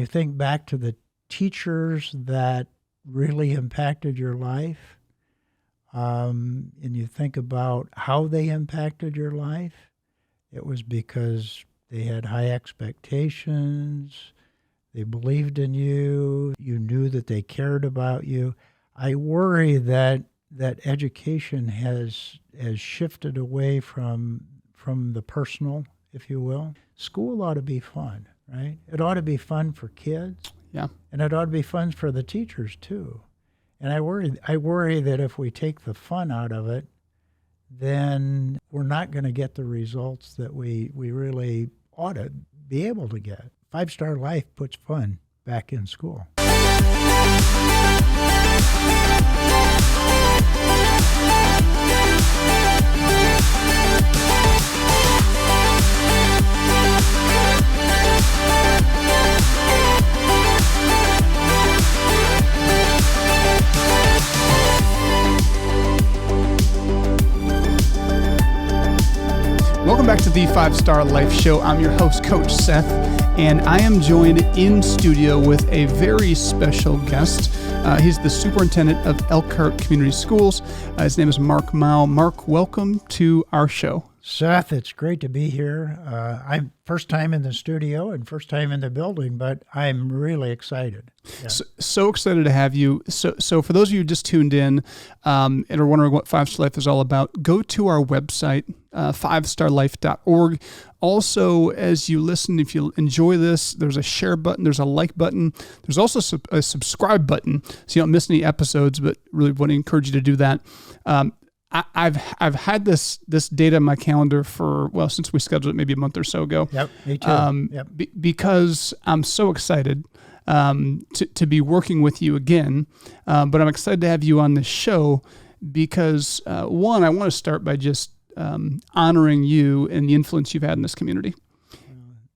you think back to the teachers that really impacted your life, and you think about how they impacted your life, it was because they had high expectations, they believed in you, you knew that they cared about you. I worry that education has shifted away from the personal, if you will. School ought to be fun, right? It ought to be fun for kids. Yeah. And it ought to be fun for the teachers too. And I worry that if we take the fun out of it, then we're not going to get the results that we really ought to be able to get. 5-Star Life puts fun back in school. Welcome back to the 5-Star Life Show. I'm your host, Coach Seth, and I am joined in studio with a very special guest. He's the Superintendent of Elkhart Community Schools. His name is Mark Mao. Mark, welcome to our show. Seth, it's great to be here. I'm first time in the studio and first time in the building, but I'm really excited. Yeah. So excited to have you. So for those of you who just tuned in and are wondering what 5-Star Life is all about, go to our website, 5starlife.org. Also, as you listen, if you enjoy this, there's a share button, there's a like button, there's also a subscribe button, so you don't miss any episodes, but really want to encourage you to do that. I've had this data in my calendar since we scheduled it maybe a month or so ago. Yep, me too. Because I'm so excited to be working with you again, but I'm excited to have you on this show because one, I want to start by just honoring you and the influence you've had in this community,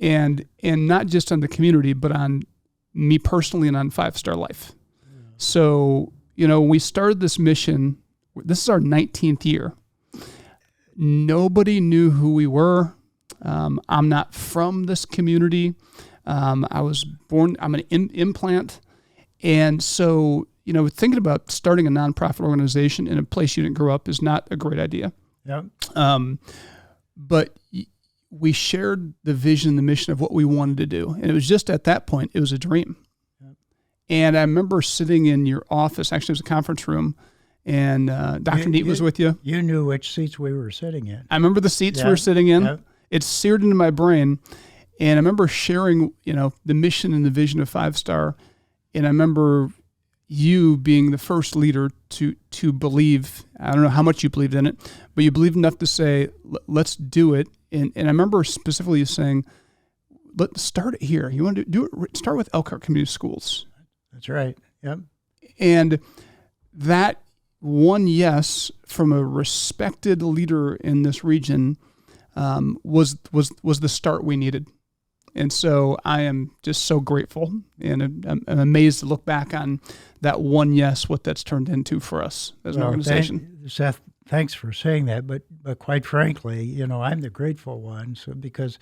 and not just on the community, but on me personally and on 5-Star Life. So when we started this mission. This is our 19th year. Nobody knew who we were. I'm not from this community. I was born, I'm an implant. And so, thinking about starting a nonprofit organization in a place you didn't grow up is not a great idea. Yep. But we shared the vision, the mission of what we wanted to do. And it was just at that point, it was a dream. Yep. And I remember sitting in your office, actually it was a conference room, and Dr. Neat was with you. You knew which seats we were sitting in. I remember the seats we were sitting in. Yep. It's seared into my brain. And I remember sharing, the mission and the vision of 5-Star. And I remember you being the first leader to believe, I don't know how much you believed in it, but you believed enough to say, let's do it. And I remember specifically you saying, let's start it here. You want to do it, start with Elkhart Community Schools. That's right. Yep. And that one yes from a respected leader in this region was the start we needed. And so I am just so grateful, and I'm amazed to look back on that one yes, what that's turned into for us as an organization. Seth, thanks for saying that, but quite frankly, I'm the grateful one. So because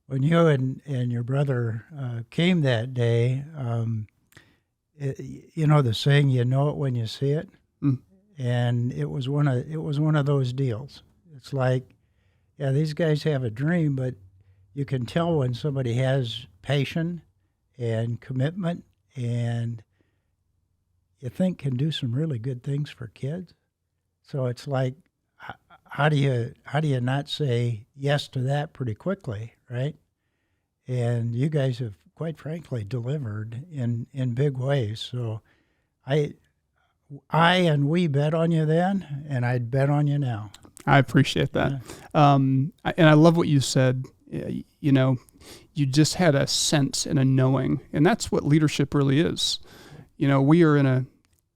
when you and your brother came that day, the saying, you know it when you see it. Mm. And it was one of those deals. It's like, yeah, these guys have a dream, but you can tell when somebody has passion and commitment, and you think can do some really good things for kids. So it's like, how do you not say yes to that pretty quickly, right? And you guys have, quite frankly, delivered in big ways. So I and we bet on you then, and I'd bet on you now. I appreciate that. Yeah. And I love what you said. You just had a sense and a knowing, and that's what leadership really is. We are in a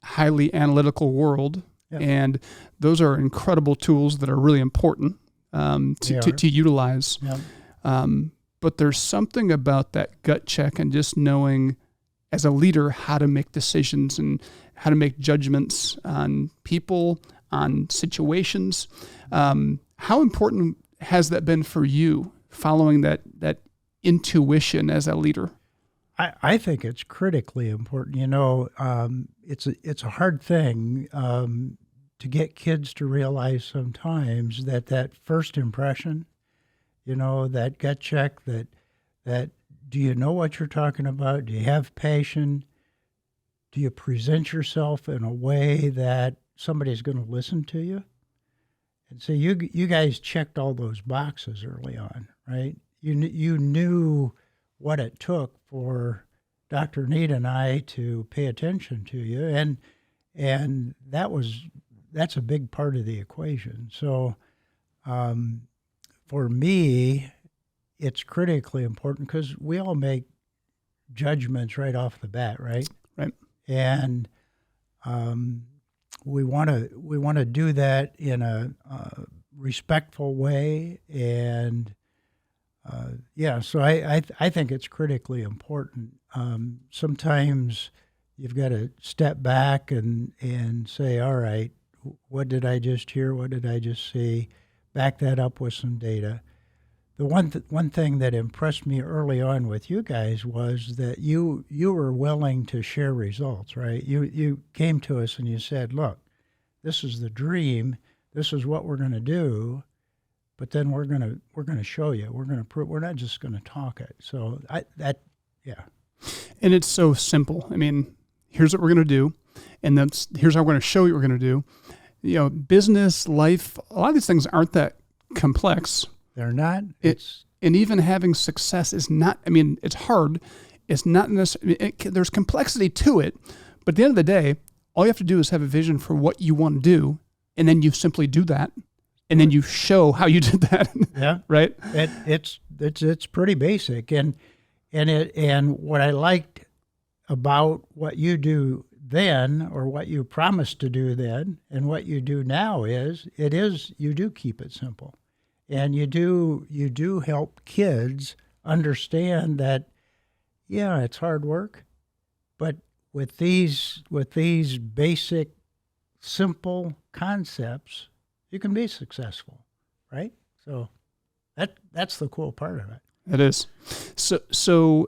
highly analytical world, yep. And those are incredible tools that are really important to utilize. Yep. But there's something about that gut check and just knowing as a leader how to make decisions and how to make judgments on people, on situations. How important has that been for you, following that intuition as a leader? I think it's critically important. It's a hard thing to get kids to realize sometimes that first impression, that gut check, that do you know what you're talking about? Do you have passion? Do you present yourself in a way that somebody's going to listen to you? And so you guys checked all those boxes early on, right? You knew what it took for Dr. Need and I to pay attention to you, and that's a big part of the equation. So for me, it's critically important because we all make judgments right off the bat, right? Right. And we want to do that in a respectful way, and so I think it's critically important. Sometimes you've got to step back and say, all right, what did I just hear? What did I just see? Back that up with some data. The one thing that impressed me early on with you guys was that you were willing to share results, right? You came to us and you said, look, this is the dream. This is what we're going to do. But then we're gonna show you. We're gonna prove. We're not just gonna talk it. So And it's so simple. I mean, here's what we're gonna do, and here's how we're gonna show you what we're gonna do. Business, life, a lot of these things aren't that complex. They're not. And even having success is not. I mean, it's hard. It's not necessarily. There's complexity to it, but at the end of the day, all you have to do is have a vision for what you want to do, and then you simply do that. And then you show how you did that. Yeah. Right. It's pretty basic, and what I liked about what you do then, or what you promised to do then, and what you do now is you do keep it simple, and you do help kids understand that it's hard work, but with these basic simple concepts, you can be successful, right? So that's the cool part of it. It is. So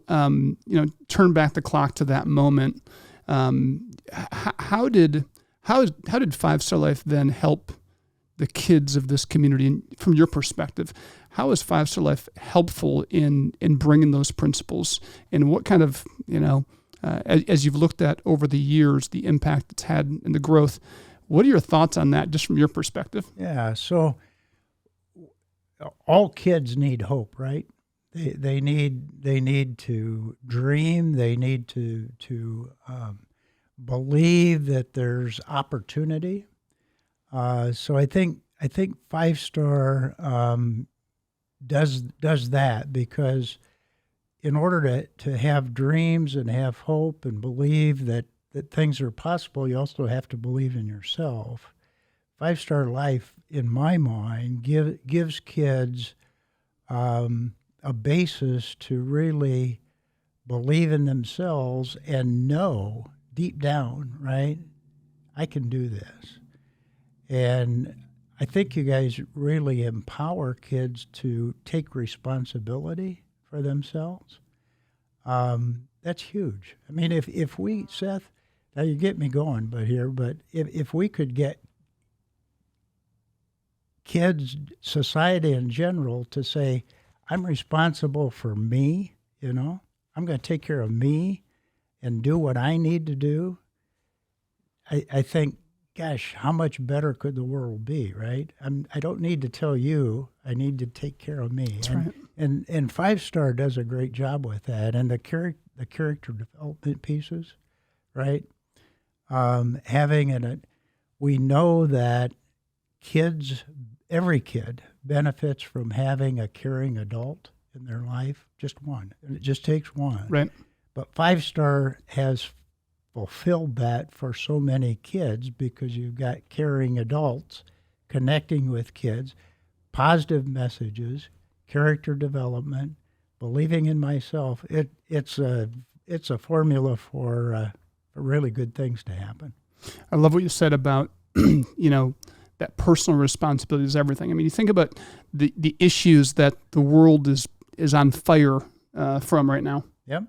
turn back the clock to that moment. How did 5-Star Life then help the kids of this community? And from your perspective, how is 5-Star Life helpful in bringing those principles? And what kind of, as you've looked at over the years, the impact it's had and the growth, what are your thoughts on that, just from your perspective? Yeah, so all kids need hope, right? They need to dream. They need to believe that there's opportunity. So I think 5-Star does that, because in order to have dreams and have hope and believe that things are possible, you also have to believe in yourself. 5-Star Life, in my mind, gives kids a basis to really believe in themselves and know deep down, right, I can do this. And I think you guys really empower kids to take responsibility for themselves. That's huge. I mean, if we, Seth, now you get me going, but if we could get kids, society in general, to say, I'm responsible for me, I'm going to take care of me and do what I need to do, I think, gosh, how much better could the world be, right? I don't need to tell you, I need to take care of me. That's right. And 5-Star does a great job with that. And the character development pieces, right? We know that every kid benefits from having a caring adult in their life, just one. And it just takes one. Right. But 5-Star has fulfilled that for so many kids, because you've got caring adults connecting with kids, positive messages, character development, believing in myself. It's a formula for really good things to happen. I love what you said about that personal responsibility is everything. I mean, you think about the issues that the world is on fire from right now. Yep.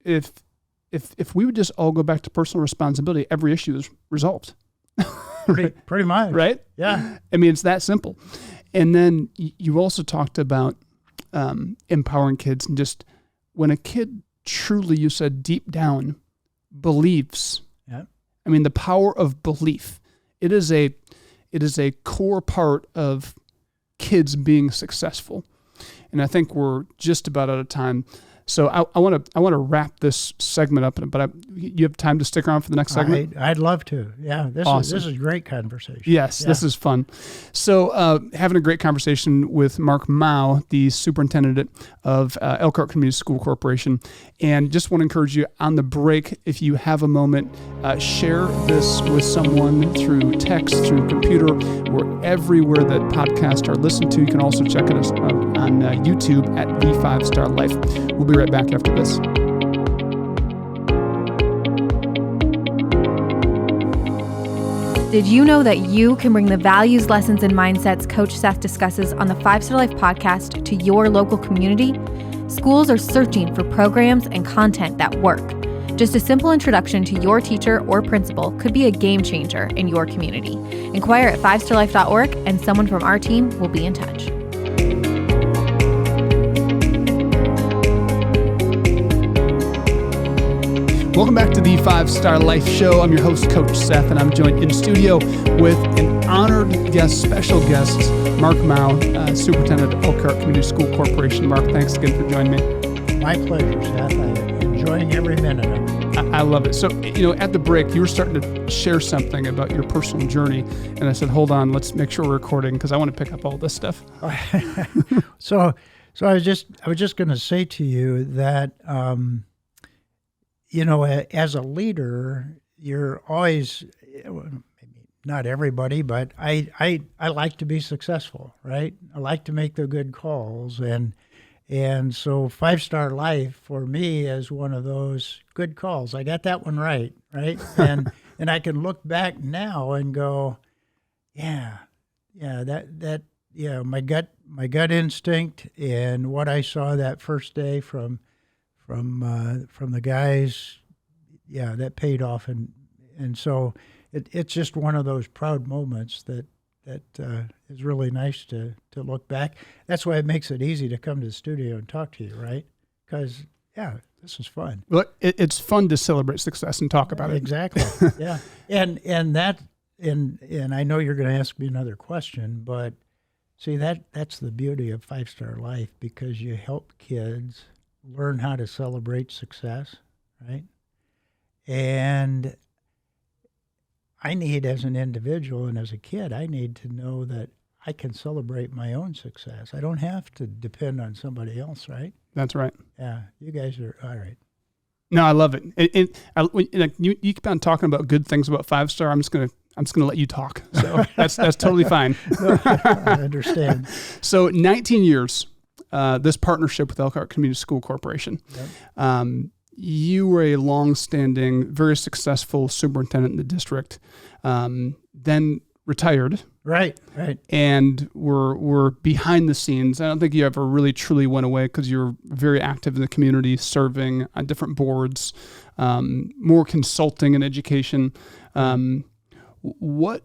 if we would just all go back to personal responsibility, every issue is resolved. Pretty much. Right? Yeah. I mean, it's that simple. And then you also talked about empowering kids, and just when a kid truly, you said deep down, believes. Yeah. I mean, the power of belief. It is a core part of kids being successful. And I think we're just about out of time. So I want to wrap this segment up, but you have time to stick around for the next segment? I'd love to. Yeah, this is a great conversation. Yes, yeah. This is fun. So having a great conversation with Mark Mao, the Superintendent of Elkhart Community School Corporation. And just want to encourage you on the break, if you have a moment, share this with someone through text, through computer. We're everywhere that podcasts are listened to. You can also check us on YouTube at The 5-Star Life. We'll be right back after this. Did you know that you can bring the values, lessons, and mindsets Coach Seth discusses on the 5-Star Life podcast to your local community? Schools are searching for programs and content that work. Just a simple introduction to your teacher or principal could be a game changer in your community. Inquire at 5starlife.org and someone from our team will be in touch. Welcome back to the 5-Star Life Show. I'm your host, Coach Seth, and I'm joined in studio with an honored guest, special guest, Mark Mao, Superintendent of Elkhart Community School Corporation. Mark, thanks again for joining me. My pleasure, Seth. I'm enjoying every minute of it. I love it. So, at the break, you were starting to share something about your personal journey, and I said, hold on, let's make sure we're recording because I want to pick up all this stuff. So I was just going to say to you that, as a leader, you're always, maybe not everybody, but I like to be successful, right? I like to make the good calls. And so 5-Star Life for me is one of those good calls. I got that one right? And I can look back now and go, my gut instinct and what I saw that first day from the guys, that paid off, and so it's just one of those proud moments that is really nice to look back. That's why it makes it easy to come to the studio and talk to you, right? Because this is fun. Well, it's fun to celebrate success and talk about it. Exactly. Yeah, and I know you're going to ask me another question, but see that's the beauty of 5-Star Life, because you help kids learn how to celebrate success, right? And I need, as an individual and as a kid, I need to know that I can celebrate my own success. I don't have to depend on somebody else, right? That's right. Yeah, you guys are all right. No, I love it. You keep on talking about good things about 5-Star. I'm just gonna let you talk. So that's totally fine. I understand. So 19 years. This partnership with Elkhart Community School Corporation. Yep. You were a long-standing, very successful superintendent in the district, then retired. Right. And were behind the scenes. I don't think you ever really truly went away because you were very active in the community, serving on different boards, more consulting and education. What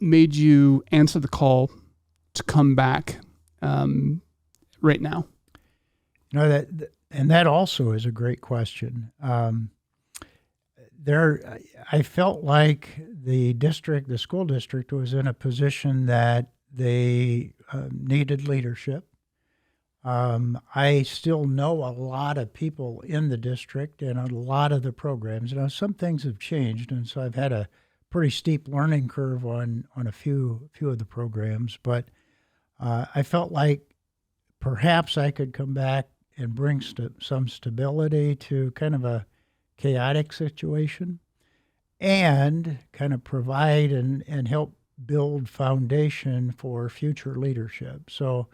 made you answer the call to come back right now? That also is a great question. I felt like the school district was in a position that they needed leadership. I still know a lot of people in the district and a lot of the programs. Some things have changed, and so I've had a pretty steep learning curve on a few of the programs. But I felt like perhaps I could come back and bring some stability to kind of a chaotic situation, and kind of provide and help build foundation for future leadership. So,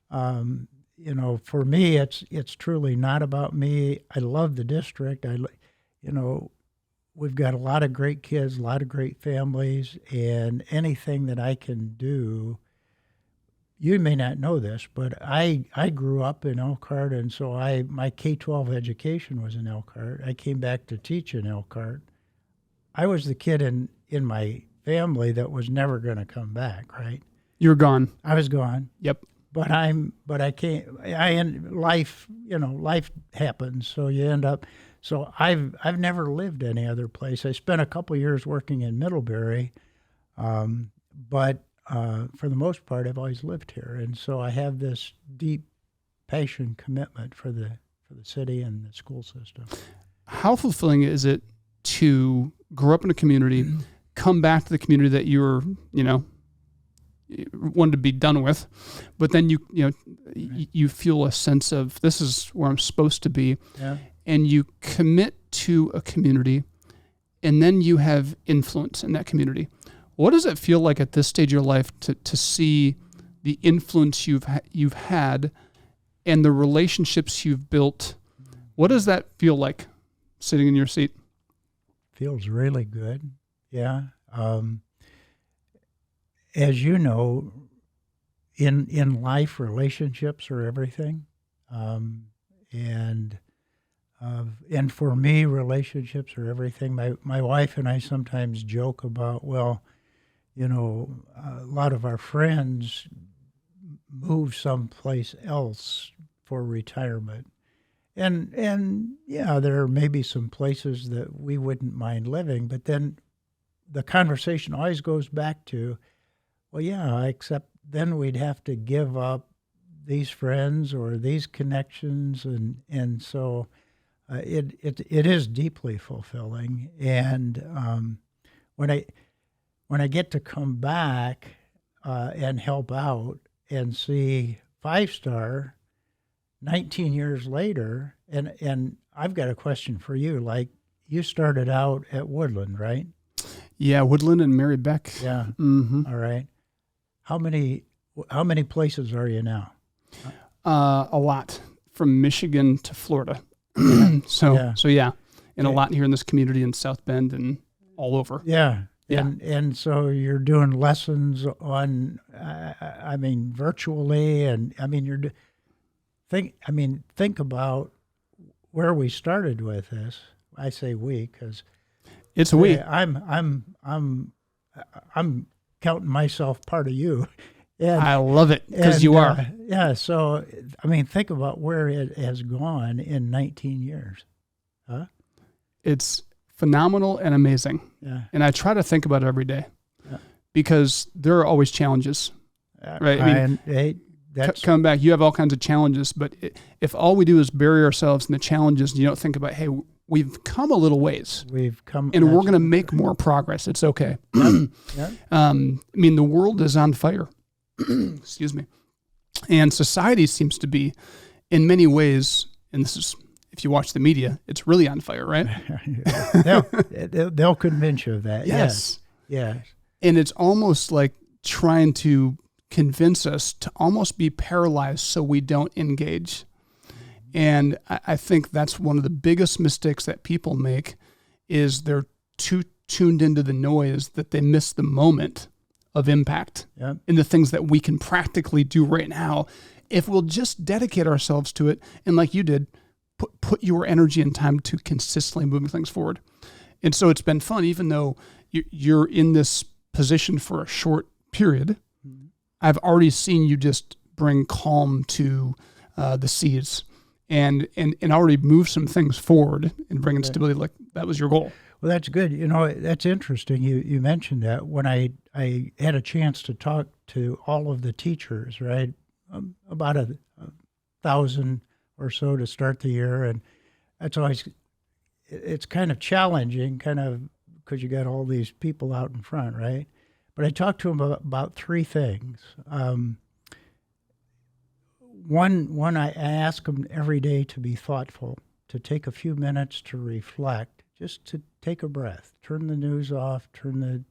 for me, it's truly not about me. I love the district. We've got a lot of great kids, a lot of great families, and anything that I can do, you may not know this, but I grew up in Elkhart, and so my K-12 education was in Elkhart. I came back to teach in Elkhart. I was the kid in my family that was never going to come back, right? You're gone. I was gone. Yep. But I can't, life happens, so you end up, so I've never lived any other place. I spent a couple years working in Middlebury, but for the most part, I've always lived here. And so I have this deep passion, commitment for the city and the school system. How fulfilling is it to grow up in a community, come back to the community that you're, wanted to be done with, but then you feel a sense of, this is where I'm supposed to be, and you commit to a community, and then you have influence in that community. What does it feel like at this stage of your life to see the influence you've had and the relationships you've built? What does that feel like sitting in your seat? Feels really good. Yeah. As you know, in life, relationships are everything. And for me, relationships are everything. My wife and I sometimes joke about, a lot of our friends move someplace else for retirement. And there may be some places that we wouldn't mind living, but then the conversation always goes back to, except then we'd have to give up these friends or these connections, and so it is deeply fulfilling. And when I get to come back and help out and see 5-star 19 years later, and I've got a question for you. Like, you started out at Woodland, right? Yeah, Woodland and Mary Beck. Yeah. Mm-hmm. All right. How many places are you now? A lot, from Michigan to Florida. So yeah, and a lot here in this community in South Bend and all over. Yeah. Yeah. And so you're doing lessons on, virtually, and think about where we started with this. I say we because it's a we. I'm counting myself part of you. And I love it because you are. So think about where it has gone in 19 years. Huh? It's phenomenal and amazing. Yeah. And I try to think about it every day because there are always challenges, right? Coming back, you have all kinds of challenges, but if all we do is bury ourselves in the challenges and you don't think about, hey, we've come a little ways. And we're going to make more progress. It's okay. Yep. The world is on fire. Excuse me. And society seems to be, in many ways, and this is, if you watch the media, it's really on fire, right? They'll convince you of that. Yes. Yes. And it's almost like trying to convince us to almost be paralyzed so we don't engage. And I think that's one of the biggest mistakes that people make is they're too tuned into the noise that they miss the moment of impact in the things that we can practically do right now if we'll just dedicate ourselves to it. And like you did, put your energy and time to consistently moving things forward. And so it's been fun, even though you're in this position for a short period. I've already seen you just bring calm to the seas and already move some things forward and bring in stability. Like that was your goal. Well, that's good. That's interesting. You mentioned that when I had a chance to talk to all of the teachers, right? About 1,000 or so to start the year. And that's always, it's kind of challenging, because you got all these people out in front, right? But I talked to them about three things. One, I ask them every day to be thoughtful, to take a few minutes to reflect, just to take a breath, turn the news off, turn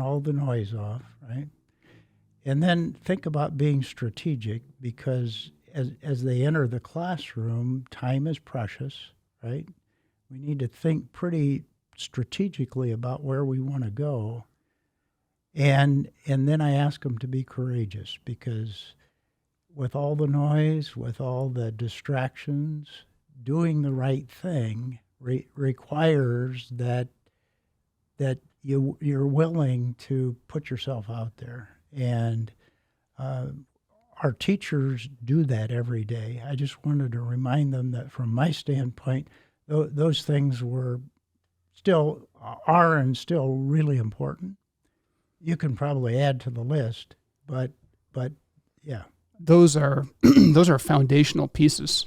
all the noise off, right? And then think about being strategic, because as they enter the classroom, time is precious, right? We need to think pretty strategically about where we want to go. And then I ask them to be courageous, because with all the noise, with all the distractions, doing the right thing requires that you're willing to put yourself out there. And our teachers do that every day. I just wanted to remind them that from my standpoint, those things are and still really important. You can probably add to the list, but yeah. Those are those are foundational pieces.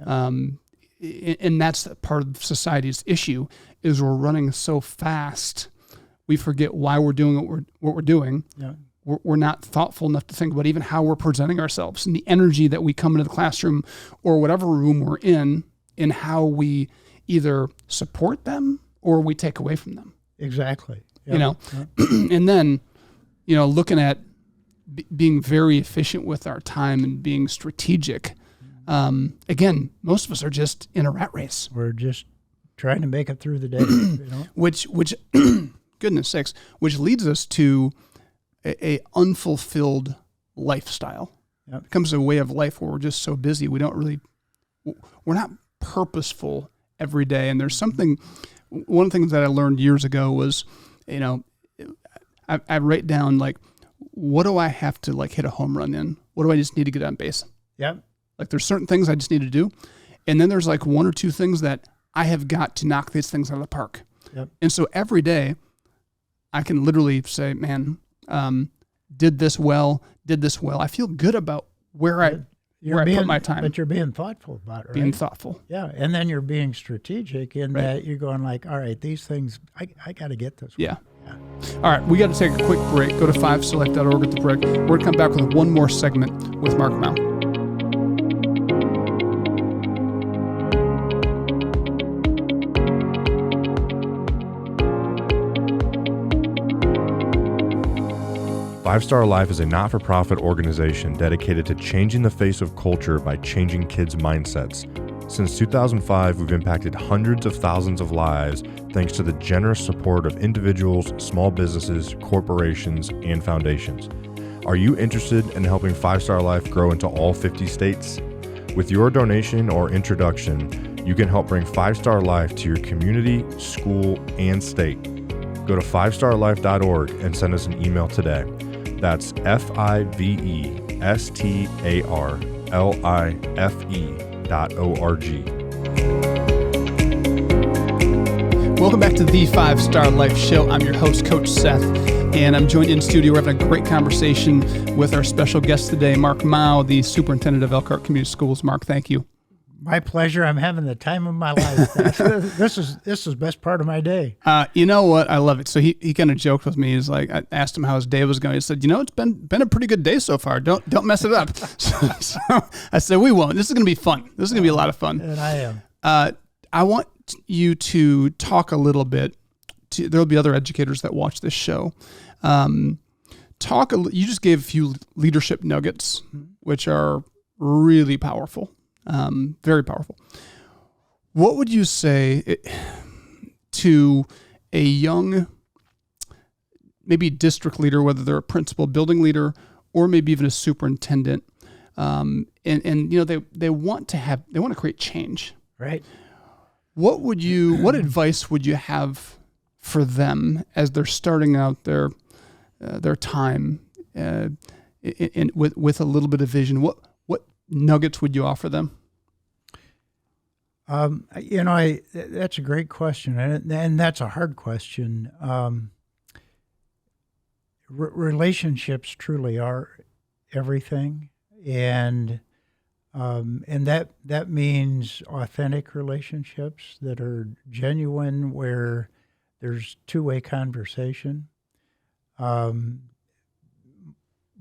And that's part of society's issue, is we're running so fast, we forget why we're doing what we're doing. Yeah. We're not thoughtful enough to think about even how we're presenting ourselves and the energy that we come into the classroom or whatever room we're in how we either support them or we take away from them. Exactly. Yep. You know, Yep. and then, looking at being very efficient with our time and being strategic. Again, most of us are just in a rat race. We're just trying to make it through the day. Which goodness sakes, which leads us to a unfulfilled lifestyle. Yep. It becomes a way of life where we're just so busy. We're not purposeful every day. And there's something, one of the things that I learned years ago was, I write down, like, what do I have to, like, hit a home run in? What do I just need to get on base? Yep. Like, there's certain things I just need to do. And then there's like one or two things that I have got to knock these things out of the park. Yep. And so every day I can literally say, man, did this well. I feel good about where I put my time. But you're being thoughtful about it, right? Being thoughtful. Yeah, and then you're being strategic in that you're going like, all right, these things, I got to get this one. Yeah. All right, we got to take a quick break. Go to 5select.org at the break. We're going to come back with one more segment with Mark Mao. Five Star Life is a not-for-profit organization dedicated to changing the face of culture by changing kids' mindsets. Since 2005, we've impacted hundreds of thousands of lives thanks to the generous support of individuals, small businesses, corporations, and foundations. Are you interested in helping Five Star Life grow into all 50 states? With your donation or introduction, you can help bring Five Star Life to your community, school, and state. Go to fivestarlife.org and send us an email today. That's FIVESTARLIFE.org. Welcome back to the 5 Star Life Show. I'm your host, Coach Seth, and I'm joined in studio. We're having a great conversation with our special guest today, Mark Mao, the Superintendent of Elkhart Community Schools. Mark, thank you. My pleasure. I'm having the time of my life. This is the best part of my day. You know what? I love it. So he kind of joked with me. He's like, I asked him how his day was going. He said, it's been a pretty good day so far. Don't mess it up. So I said, we won't. This is going to be fun. This is going to be a lot of fun. And I am. I want you to talk a little bit. There'll be other educators that watch this show. You just gave a few leadership nuggets, which are really powerful. Very powerful. What would you say to a young, maybe district leader, whether they're a principal, building leader, or maybe even a superintendent, and they want to create change, right? What advice would you have for them as they're starting out their time with a little bit of vision? What nuggets would you offer them? That's a great question, and that's a hard question. Relationships truly are everything, and that means authentic relationships that are genuine, where there's two-way conversation.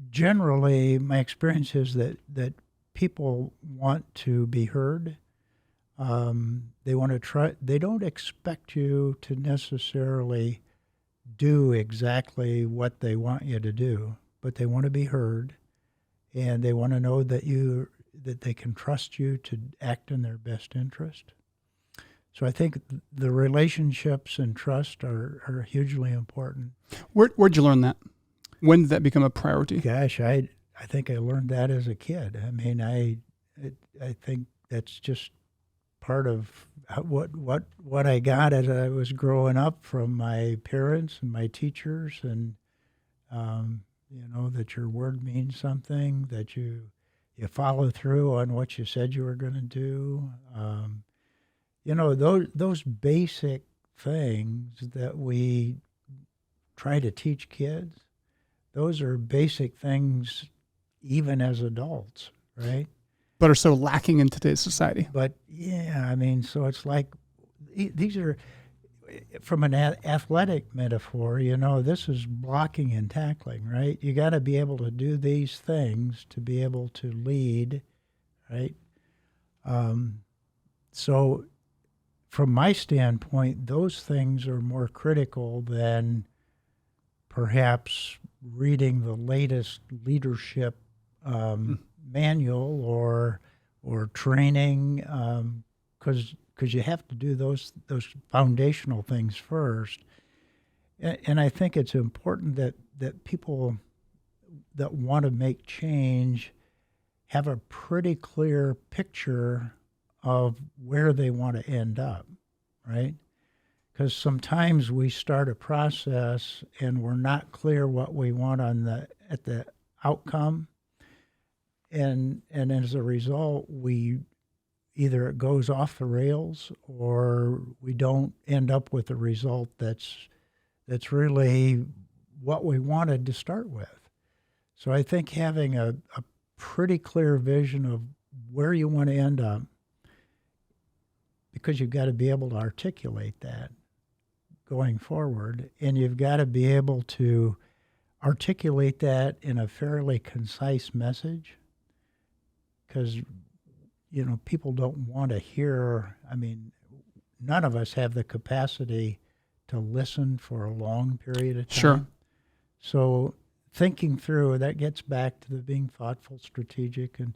Generally, my experience is that people want to be heard. They want to try. They don't expect you to necessarily do exactly what they want you to do, but they want to be heard, and they want to know that they can trust you to act in their best interest. So I think the relationships and trust are hugely important. Where'd you learn that? When did that become a priority? Gosh, I think I learned that as a kid. I mean, I think that's just part of what I got as I was growing up from my parents and my teachers, and that your word means something, that you follow through on what you said you were going to do. Those basic things that we try to teach kids, those are basic things even as adults, right? But are so lacking in today's society. But yeah, I mean, so it's like these are, from an athletic metaphor, this is blocking and tackling, right? You got to be able to do these things to be able to lead, right? So from my standpoint, those things are more critical than perhaps reading the latest leadership manual or training, because you have to do those foundational things first. And I think it's important that people that want to make change have a pretty clear picture of where they want to end up, right? Because sometimes we start a process and we're not clear what we want at the outcome. And as a result, either it goes off the rails or we don't end up with a result that's really what we wanted to start with. So I think having a pretty clear vision of where you want to end up, because you've got to be able to articulate that going forward, and you've got to be able to articulate that in a fairly concise message, because people don't want to hear. I mean, none of us have the capacity to listen for a long period of time. Sure. So thinking through, that gets back to the being thoughtful, strategic, and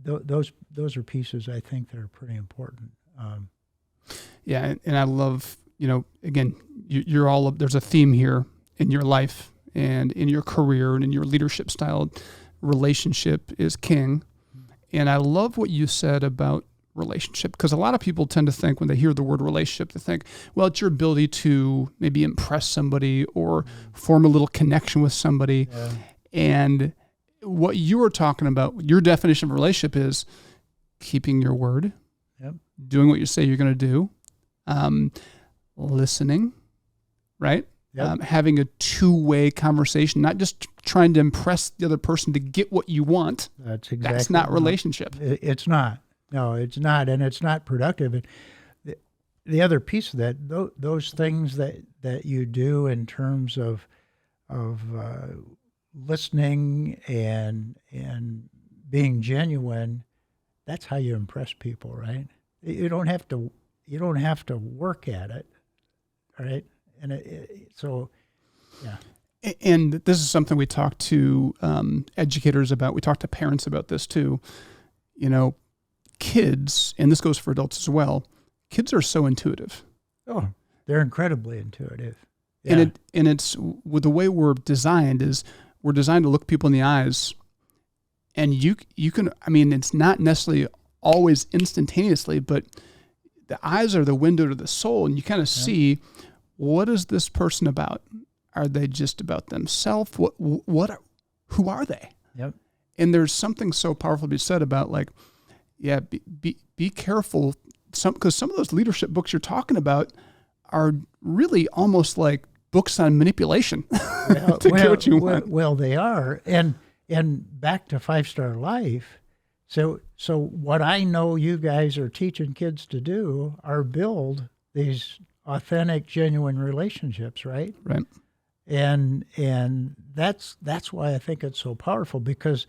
those are pieces I think that are pretty important. Yeah, and I love, again, you're all, there's a theme here in your life and in your career and in your leadership style. Relationship is king. And I love what you said about relationship, because a lot of people tend to think when they hear the word relationship, they think, well, it's your ability to maybe impress somebody or form a little connection with somebody. Yeah. And what you were talking about, your definition of relationship is keeping your word, yep, doing what you say you're going to do, listening, right? Yep. Having a two-way conversation, not just trying to impress the other person to get what you want. That's not relationship. It's not. No, it's not, and it's not productive. And the other piece of that, those things that you do in terms of listening and being genuine, that's how you impress people, right? You don't have to work at it, right? And so, yeah. And this is something we talk to educators about. We talk to parents about this too. Kids, and this goes for adults as well, kids are so intuitive. Oh, they're incredibly intuitive. Yeah. And it's with the way we're designed is we're designed to look people in the eyes, and you can, I mean, it's not necessarily always instantaneously, but the eyes are the window to the soul, and you kind of see, what is this person about? Are they just about themselves? Who are they? Yep. And there's something so powerful to be said about be careful, because some of those leadership books you're talking about are really almost like books on manipulation to get what you want. Well, they are, and back to 5-Star Life. So what I know you guys are teaching kids to do are build these authentic, genuine relationships, right? Right. And that's why I think it's so powerful, because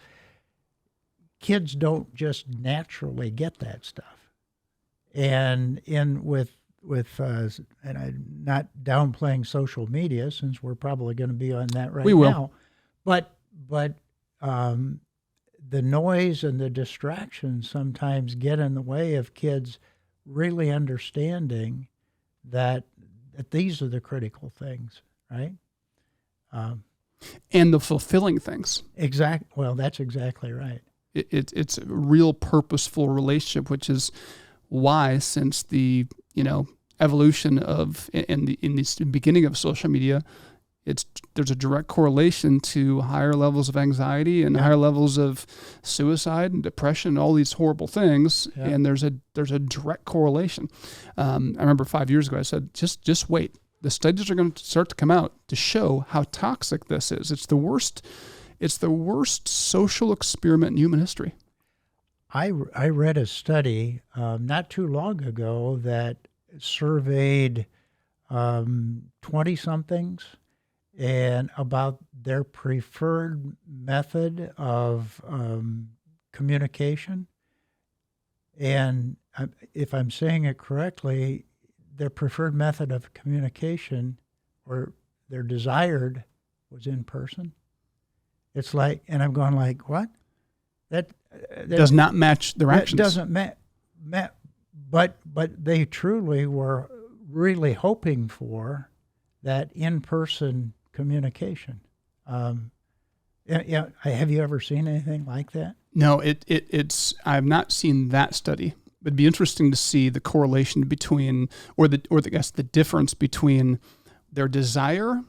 kids don't just naturally get that stuff. And with and I'm not downplaying social media, since we're probably going to be on that right now, but the noise and the distractions sometimes get in the way of kids really understanding that these are the critical things, right? And the fulfilling things. Well, that's exactly right. It's a real purposeful relationship, which is why since the evolution of in the beginning of social media, there's a direct correlation to higher levels of anxiety and higher levels of suicide and depression and all these horrible things. Yeah. And there's a direct correlation. I remember 5 years ago I said, just wait. The studies are going to start to come out to show how toxic this is. It's the worst social experiment in human history. I read a study not too long ago that surveyed 20-somethings and about their preferred method of communication. And if I'm saying it correctly, their preferred method of communication or their desired was in person. It's like, and I'm going like, what? That does not match their actions. That doesn't match. But they truly were really hoping for that in-person communication. Yeah. Have you ever seen anything like that? No, it's I've not seen that study. But it'd be interesting to see the correlation between, or the difference between their desire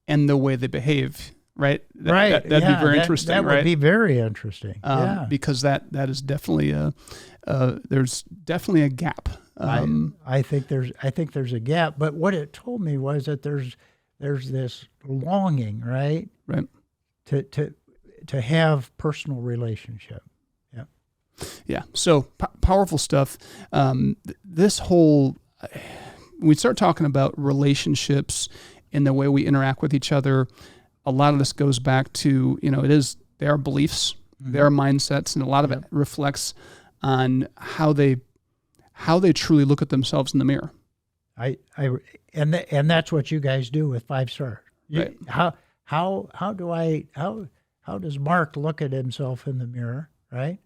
and the way they behave. Right. That'd be very interesting. That would be very interesting. Because that is definitely there's definitely a gap. I think there's a gap. But what it told me was that there's this longing, right? Right. To have personal relationship. Yeah. Yeah. So powerful stuff. This whole we start talking about relationships and the way we interact with each other. A lot of this goes back to, they are beliefs, they are mindsets, and a lot of it reflects on how they truly look at themselves in the mirror. And that's what you guys do with 5 Star. Right. How does Mark look at himself in the mirror, right?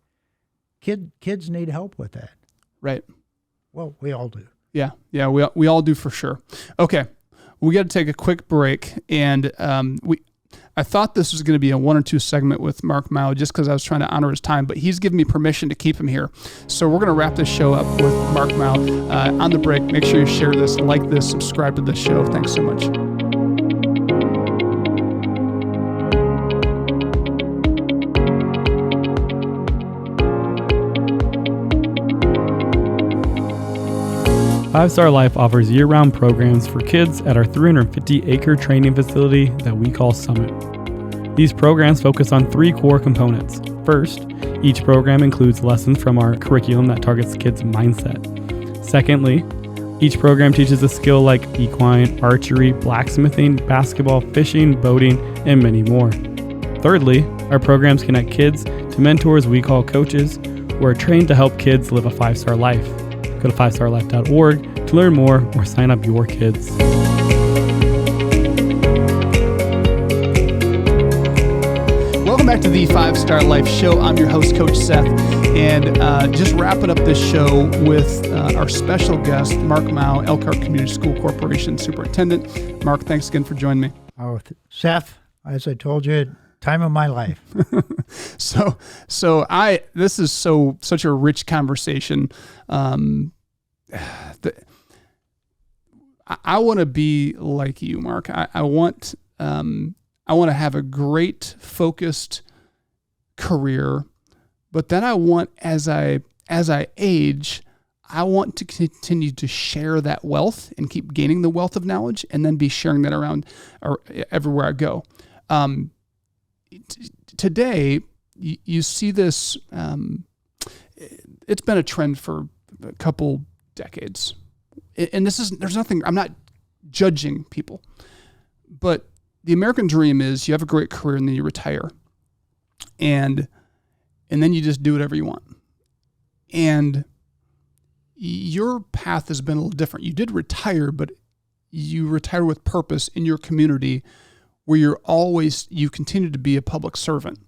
Kids need help with that. Right. Well, we all do. Yeah, we all do for sure. Okay. We got to take a quick break, and I thought this was going to be a 1 or 2 segment with Mark Mao just because I was trying to honor his time, but he's given me permission to keep him here. So we're going to wrap this show up with Mark Mao. On the break, make sure you share this, like this, subscribe to this show. Thanks so much. Five Star Life offers year-round programs for kids at our 350-acre training facility that we call Summit. These programs focus on 3 core components. First, each program includes lessons from our curriculum that targets kids' mindset. Secondly, each program teaches a skill like equine, archery, blacksmithing, basketball, fishing, boating, and many more. Thirdly, our programs connect kids to mentors we call coaches who are trained to help kids live a 5-star life. Go to 5starlife.org to learn more or sign up your kids. Welcome back to the 5 Star Life Show. I'm your host, Coach Seth, and just wrapping up this show with our special guest, Mark Mao, Elkhart Community School Corporation Superintendent. Mark, thanks again for joining me. Oh, Seth, as I told you, time of my life. This is such a rich conversation. I want to be like you, Mark. I want to have a great, focused career, but then I want, as I age, I want to continue to share that wealth and keep gaining the wealth of knowledge, and then be sharing that around or everywhere I go. Today, you see this. It's been a trend for a couple decades, and there's nothing. I'm not judging people, but the American dream is you have a great career and then you retire, and then you just do whatever you want. And your path has been a little different. You did retire, but you retire with purpose in your community, where you continue to be a public servant.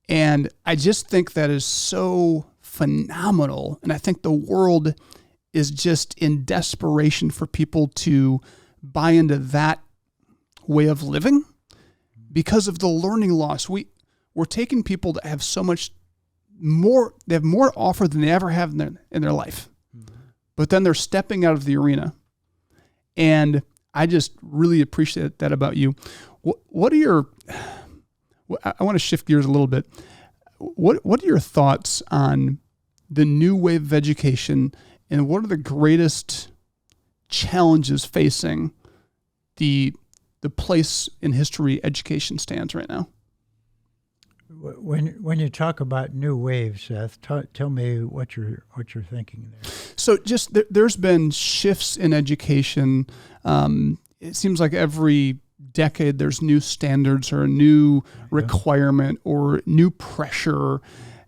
And I just think that is so phenomenal. And I think the world is just in desperation for people to buy into that way of living, because of the learning loss. We're taking people that have so much more, they have more to offer than they ever have in their life. Mm-hmm. But then they're stepping out of the arena. And I just really appreciate that about you. What are your, I want to shift gears a little bit. What are your thoughts on the new wave of education, and what are the greatest challenges facing the place in history education stands right now? When you talk about new wave, Seth, tell me what you're thinking there. So just there's been shifts in education. It seems like every decade there's new standards or a new requirement or new pressure,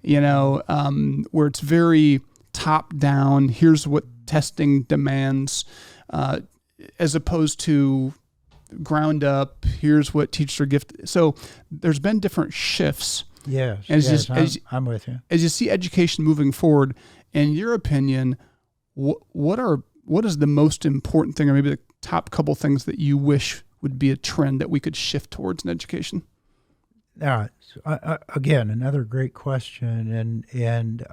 where it's very top down. Here's what testing demands, as opposed to ground up. Here's what teachers are gifted. So there's been different shifts. Yes, I'm with you. As you see education moving forward, in your opinion, what is the most important thing, or maybe the top couple things that you wish would be a trend that we could shift towards in education? Yeah, again, another great question, and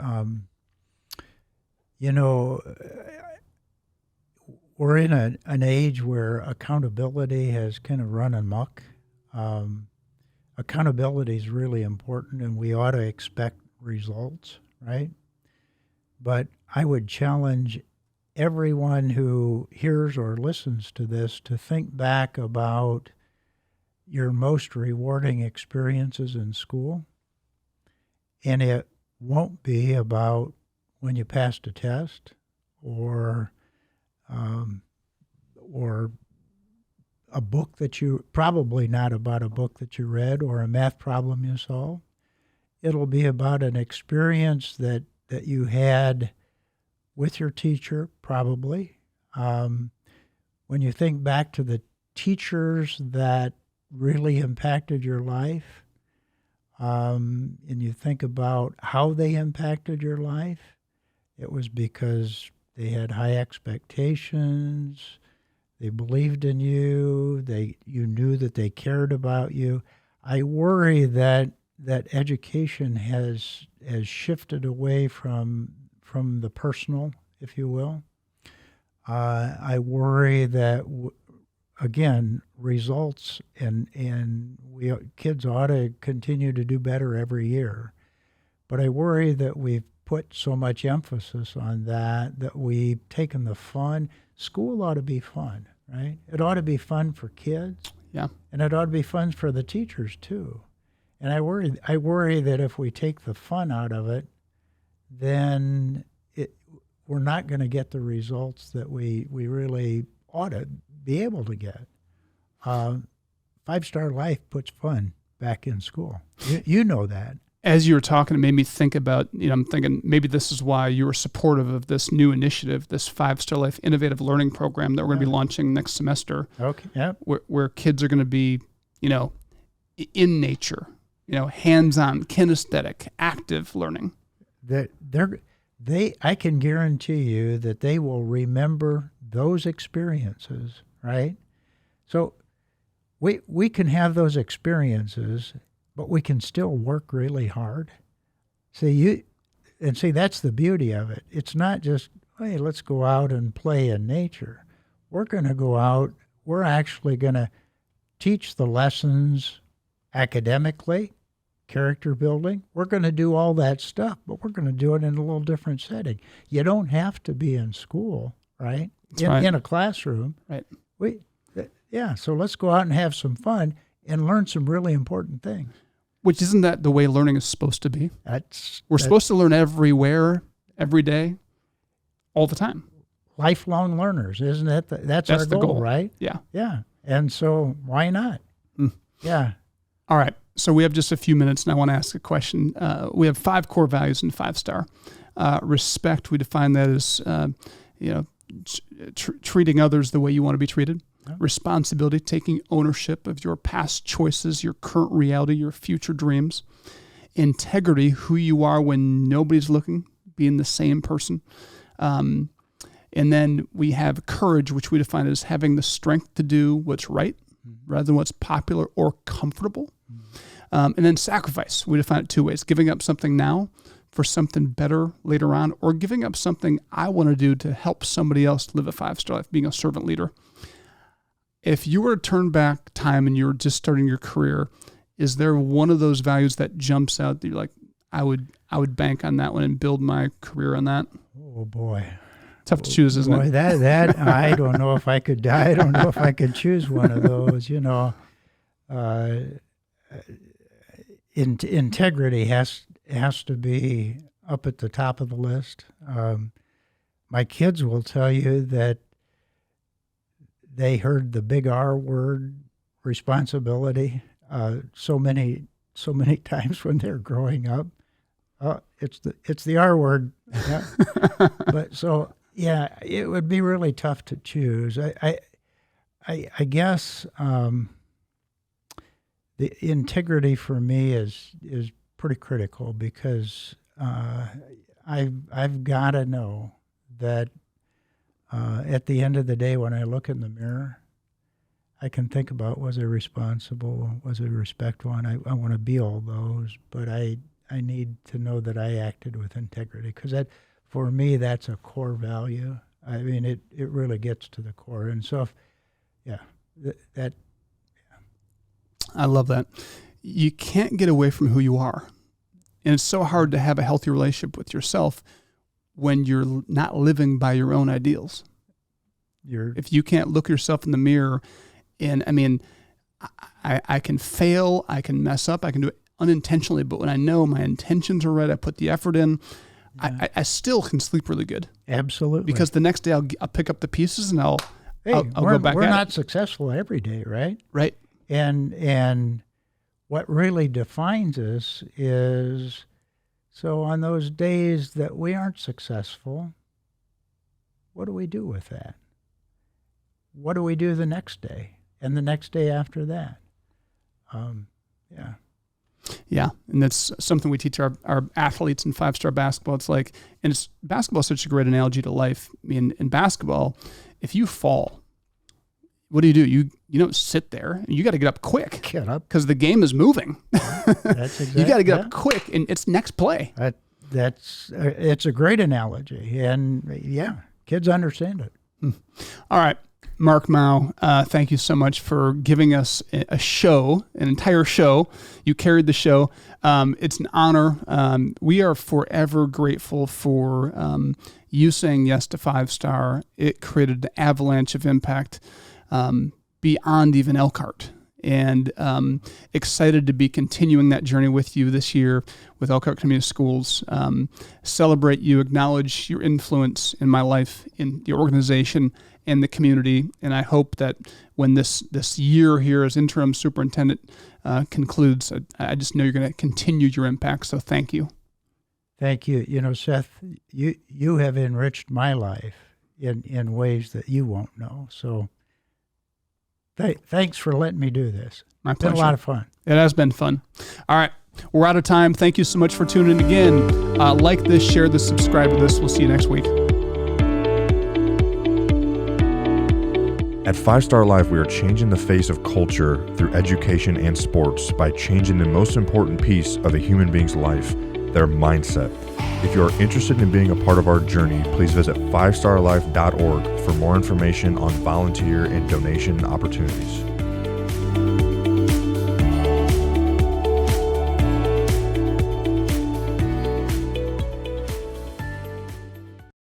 we're in an age where accountability has kind of run amok. Accountability is really important, and we ought to expect results, right? But I would challenge everyone who hears or listens to this to think back about your most rewarding experiences in school. And it won't be about when you passed a test or a book probably not about a book that you read or a math problem you solved. It'll be about an experience that you had with your teacher, probably. When you think back to the teachers that really impacted your life, and you think about how they impacted your life, it was because they had high expectations, they believed in you, you knew that they cared about you. I worry that education has shifted away from the personal, if you will. I worry that, again, results and kids ought to continue to do better every year. But I worry that we've put so much emphasis on that we've taken the fun. School ought to be fun, right? It ought to be fun for kids. Yeah. And it ought to be fun for the teachers too. And I worry that if we take the fun out of it, then we're not going to get the results that we really ought to be able to get. 5-Star Life puts fun back in school. You know that. As you were talking, it made me think about, I'm thinking maybe this is why you were supportive of this new initiative, this 5-Star Life Innovative Learning Program that we're going to be launching next semester. Okay. Yep. Where kids are going to be, in nature, hands-on, kinesthetic, active learning. I can guarantee you that they will remember those experiences, right? So we can have those experiences, but we can still work really hard. See, that's the beauty of it. It's not just, hey, let's go out and play in nature. We're going to go out. We're actually going to teach the lessons academically, character building. We're going to do all that stuff, but we're going to do it in a little different setting. You don't have to be in school, right? In a classroom. Right. So let's go out and have some fun and learn some really important things. Which isn't that the way learning is supposed to be? We're supposed to learn everywhere, every day, all the time. Lifelong learners, isn't that? That's our goal, right? Yeah. Yeah. And so why not? Yeah. All right. So we have just a few minutes, and I want to ask a question. We have 5 core values in 5-Star. Respect, we define that as, treating others the way you want to be treated. Yeah. Responsibility, taking ownership of your past choices, your current reality, your future dreams. Integrity, who you are when nobody's looking, being the same person. And then we have courage, which we define as having the strength to do what's right, rather than what's popular or comfortable. And then sacrifice. We define it two ways: giving up something now for something better later on, or giving up something I want to do to help somebody else live a 5-star life, being a servant leader. If you were to turn back time and you were just starting your career, is there one of those values that jumps out that you're like, I would bank on that one and build my career on that? Oh boy. Tough to choose, isn't it? That I don't know if I could. I don't know if I could choose one of those. Integrity has to be up at the top of the list. My kids will tell you that they heard the big R word, responsibility, so many times when they're growing up. It's the R word. Yeah. But so. Yeah, it would be really tough to choose. I guess the integrity for me is pretty critical, because I've got to know that at the end of the day, when I look in the mirror, I can think about, was I responsible, was I respectful, and I want to be all those, but I need to know that I acted with integrity, because that. For me, that's a core value. I mean, it really gets to the core. And so, I love that. You can't get away from who you are. And it's so hard to have a healthy relationship with yourself when you're not living by your own ideals. If you can't look yourself in the mirror, and I mean, I can fail, I can mess up, I can do it unintentionally, but when I know my intentions are right, I put the effort in, I still can sleep really good. Absolutely. Because the next day I'll pick up the pieces and I'll go back at it. We're not successful every day, right? Right. And what really defines us is, so on those days that we aren't successful, what do we do with that? What do we do the next day and the next day after that? Yeah, and that's something we teach our athletes in 5-star basketball. It's like, and basketball is such a great analogy to life. I mean, in basketball, if you fall, what do? You don't sit there. You got to get up quick. Get up. Because the game is moving. That's exactly. You got to get up quick, and it's next play. It's a great analogy, and kids understand it. All right. Mark Mao, thank you so much for giving us a show, an entire show. You carried the show. It's an honor. We are forever grateful for you saying yes to 5-star. It created an avalanche of impact beyond even Elkhart. And excited to be continuing that journey with you this year with Elkhart Community Schools. Celebrate you, acknowledge your influence in my life, in the organization, and the community. And I hope that when this year here as interim superintendent concludes, I just know you're going to continue your impact. So thank you. Thank you. Seth, you have enriched my life in ways that you won't know. So thanks for letting me do this. My pleasure. It's been a lot of fun. It has been fun. All right. We're out of time. Thank you so much for tuning in again. Like this, share this, subscribe to this. We'll see you next week. At 5-Star Life, we are changing the face of culture through education and sports by changing the most important piece of a human being's life, their mindset. If you are interested in being a part of our journey, please visit 5starlife.org for more information on volunteer and donation opportunities.